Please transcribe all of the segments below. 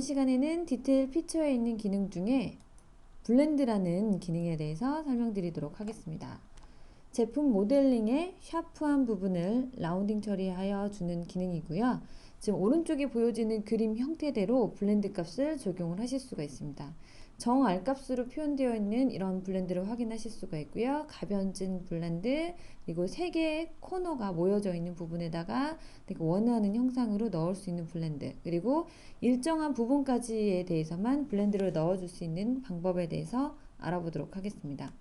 시간에는 디테일 피처에 있는 기능 중에 블렌드라는 기능에 대해서 설명드리도록 하겠습니다. 제품 모델링의 샤프한 부분을 라운딩 처리하여 주는 기능이고요. 지금 오른쪽에 보여지는 그림 형태대로 블렌드 값을 적용을 하실 수가 있습니다. 정 R 값으로 표현되어 있는 이런 블렌드를 확인하실 수가 있고요. 가변진 블렌드, 그리고 3개의 코너가 모여져 있는 부분에다가 내가 원하는 형상으로 넣을 수 있는 블렌드, 그리고 일정한 부분까지에 대해서만 블렌드를 넣어줄 수 있는 방법에 대해서 알아보도록 하겠습니다.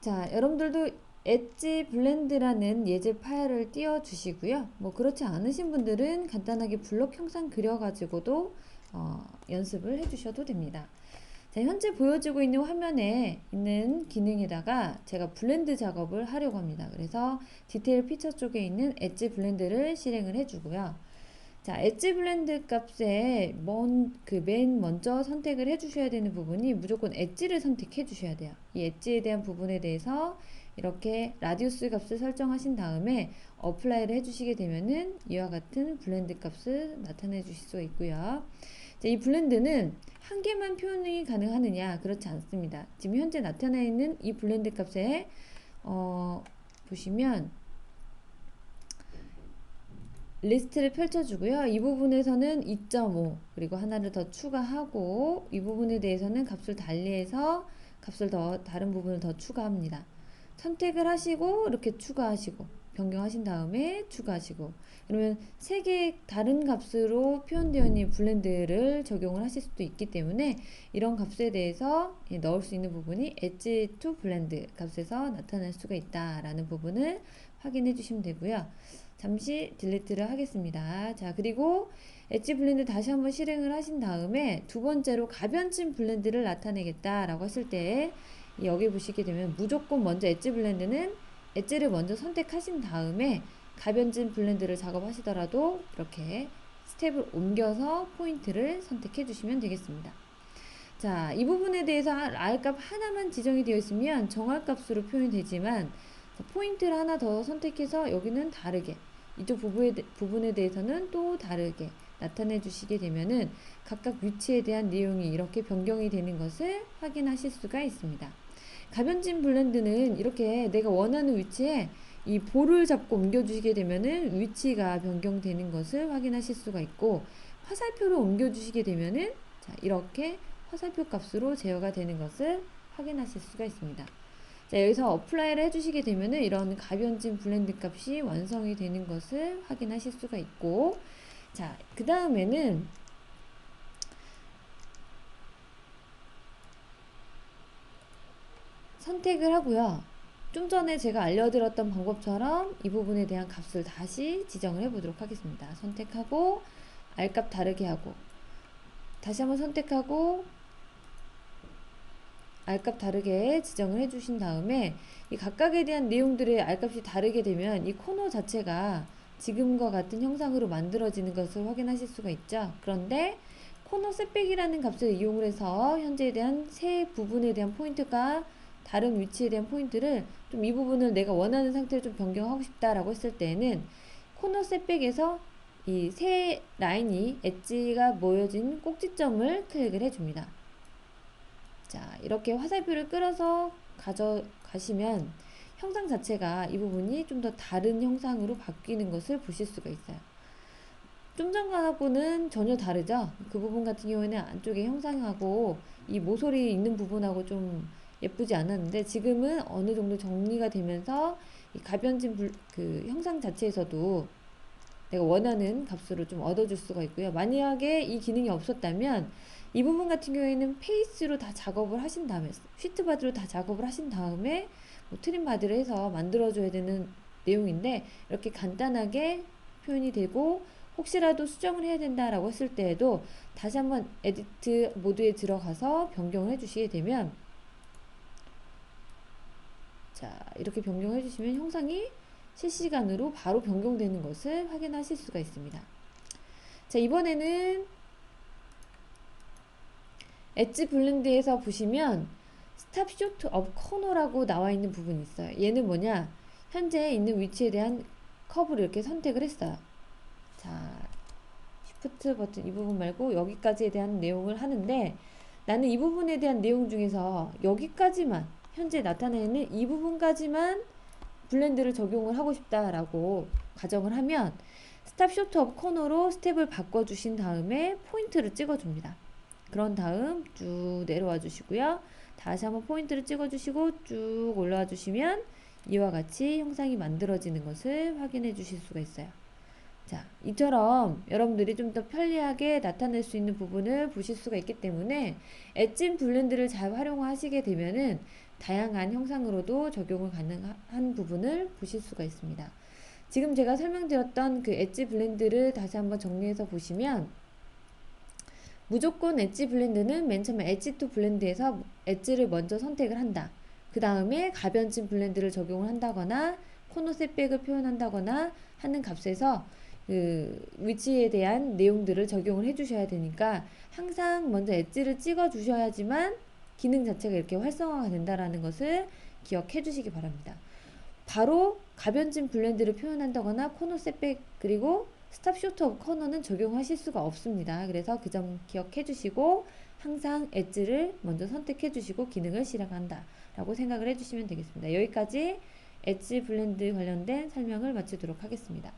자, 여러분들도 엣지 블렌드라는 예제 파일을 띄워 주시고요. 그렇지 않으신 분들은 간단하게 블록 형상 그려가지고도 연습을 해주셔도 됩니다. 자, 현재 보여지고 있는 화면에 있는 기능에다가 제가 블렌드 작업을 하려고 합니다. 그래서 디테일 피처 쪽에 있는 엣지 블렌드를 실행을 해주고요. 자, 엣지 블렌드 값에 맨 먼저 선택을 해주셔야 되는 부분이 무조건 엣지를 선택해 주셔야 돼요. 이 엣지에 대한 부분에 대해서 이렇게 라디우스 값을 설정하신 다음에 어플라이를 해주시게 되면은 이와 같은 블렌드 값을 나타내 주실 수가 있고요. 자, 이 블렌드는 한 개만 표현이 가능하느냐? 그렇지 않습니다. 지금 현재 나타나 있는 이 블렌드 값에 보시면 리스트를 펼쳐주고요. 이 부분에서는 2.5 그리고 하나를 더 추가하고 이 부분에 대해서는 값을 달리해서 값을 다른 부분을 더 추가합니다. 선택을 하시고 이렇게 추가하시고 변경하신 다음에 추가하시고 그러면 3개의 다른 값으로 표현되어 있는 블렌드를 적용을 하실 수도 있기 때문에 이런 값에 대해서 넣을 수 있는 부분이 엣지 투 블렌드 값에서 나타날 수가 있다라는 부분을 확인해 주시면 되고요. 잠시 딜리트를 하겠습니다. 자, 그리고 엣지 블렌드 다시 한번 실행을 하신 다음에 두 번째로 가변진 블렌드를 나타내겠다라고 했을 때 여기 보시게 되면 무조건 먼저 엣지 블렌드는 엣지를 먼저 선택하신 다음에 가변진 블렌드를 작업하시더라도 이렇게 스텝을 옮겨서 포인트를 선택해 주시면 되겠습니다. 자, 이 부분에 대해서 R값 하나만 지정이 되어 있으면 정R값으로 표현이 되지만 포인트를 하나 더 선택해서 여기는 다르게 이쪽 부분에 대해서는 또 다르게 나타내 주시게 되면은 각각 위치에 대한 내용이 이렇게 변경이 되는 것을 확인하실 수가 있습니다. 가변진 블렌드는 이렇게 내가 원하는 위치에 이 볼을 잡고 옮겨주시게 되면은 위치가 변경되는 것을 확인하실 수가 있고 화살표를 옮겨주시게 되면은 자, 이렇게 화살표 값으로 제어가 되는 것을 확인하실 수가 있습니다. 자, 여기서 어플라이를 해주시게 되면은 이런 가변진 블렌드 값이 완성이 되는 것을 확인하실 수가 있고, 자, 그 다음에는 선택을 하고요. 좀 전에 제가 알려드렸던 방법처럼 이 부분에 대한 값을 다시 지정을 해보도록 하겠습니다. 선택하고 R값 다르게 하고 다시 한번 선택하고 R값 다르게 지정을 해주신 다음에 이 각각에 대한 내용들의 R값이 다르게 되면 이 코너 자체가 지금과 같은 형상으로 만들어지는 것을 확인하실 수가 있죠. 그런데 코너 셋백이라는 값을 이용을 해서 현재에 대한 세 부분에 대한 포인트가 다른 위치에 대한 포인트를 좀 이 부분을 내가 원하는 상태로 좀 변경하고 싶다라고 했을 때는 코너 셋백에서 이 세 라인이 엣지가 모여진 꼭지점을 클릭을 해줍니다. 자, 이렇게 화살표를 끌어서 가져가시면 형상 자체가 이 부분이 좀 더 다른 형상으로 바뀌는 것을 보실 수가 있어요. 좀 전하고는 전혀 다르죠. 그 부분 같은 경우에는 안쪽에 형상하고 이 모서리 있는 부분하고 좀 예쁘지 않았는데 지금은 어느 정도 정리가 되면서 이 가변진 그 형상 자체에서도 내가 원하는 값으로 좀 얻어줄 수가 있고요. 만약에 이 기능이 없었다면 이 부분 같은 경우에는 페이스로 다 작업을 하신 다음에 시트바드로 다 작업을 하신 다음에 트림바드를 해서 만들어줘야 되는 내용인데 이렇게 간단하게 표현이 되고 혹시라도 수정을 해야 된다라고 했을 때에도 다시 한번 에디트 모드에 들어가서 변경을 해주시게 되면 자, 이렇게 변경해 주시면 형상이 실시간으로 바로 변경되는 것을 확인하실 수가 있습니다. 자, 이번에는 엣지 블렌드에서 보시면 스탑 쇼트 업 코너라고 나와 있는 부분이 있어요. 얘는 뭐냐? 현재 있는 위치에 대한 커브를 이렇게 선택을 했어요. 자, 레프트 버튼 이 부분 말고 여기까지에 대한 내용을 하는데 나는 이 부분에 대한 내용 중에서 여기까지만 현재 나타내는 이 부분까지만 블렌드를 적용을 하고 싶다라고 가정을 하면 스탑 쇼트 업 코너로 스텝을 바꿔주신 다음에 포인트를 찍어줍니다. 그런 다음 쭉 내려와 주시고요. 다시 한번 포인트를 찍어주시고 쭉 올라와 주시면 이와 같이 형상이 만들어지는 것을 확인해 주실 수가 있어요. 자, 이처럼 여러분들이 좀 더 편리하게 나타낼 수 있는 부분을 보실 수가 있기 때문에 엣진 블렌드를 잘 활용하시게 되면은 다양한 형상으로도 적용을 가능한 부분을 보실 수가 있습니다. 지금 제가 설명드렸던 그 엣지 블렌드를 다시 한번 정리해서 보시면 무조건 엣지 블렌드는 맨 처음에 엣지 투 블렌드에서 엣지를 먼저 선택을 한다. 그 다음에 가변진 블렌드를 적용을 한다거나 코너 셋백을 표현한다거나 하는 값에서 그 위치에 대한 내용들을 적용을 해주셔야 되니까 항상 먼저 엣지를 찍어 주셔야지만 기능 자체가 이렇게 활성화가 된다라는 것을 기억해 주시기 바랍니다. 바로 가변진 블렌드를 표현한다거나 코너 셋백 그리고 스탑 쇼트 오브 코너는 적용하실 수가 없습니다. 그래서 그 점 기억해 주시고 항상 엣지를 먼저 선택해 주시고 기능을 실행한다 라고 생각을 해 주시면 되겠습니다. 여기까지 엣지 블렌드 관련된 설명을 마치도록 하겠습니다.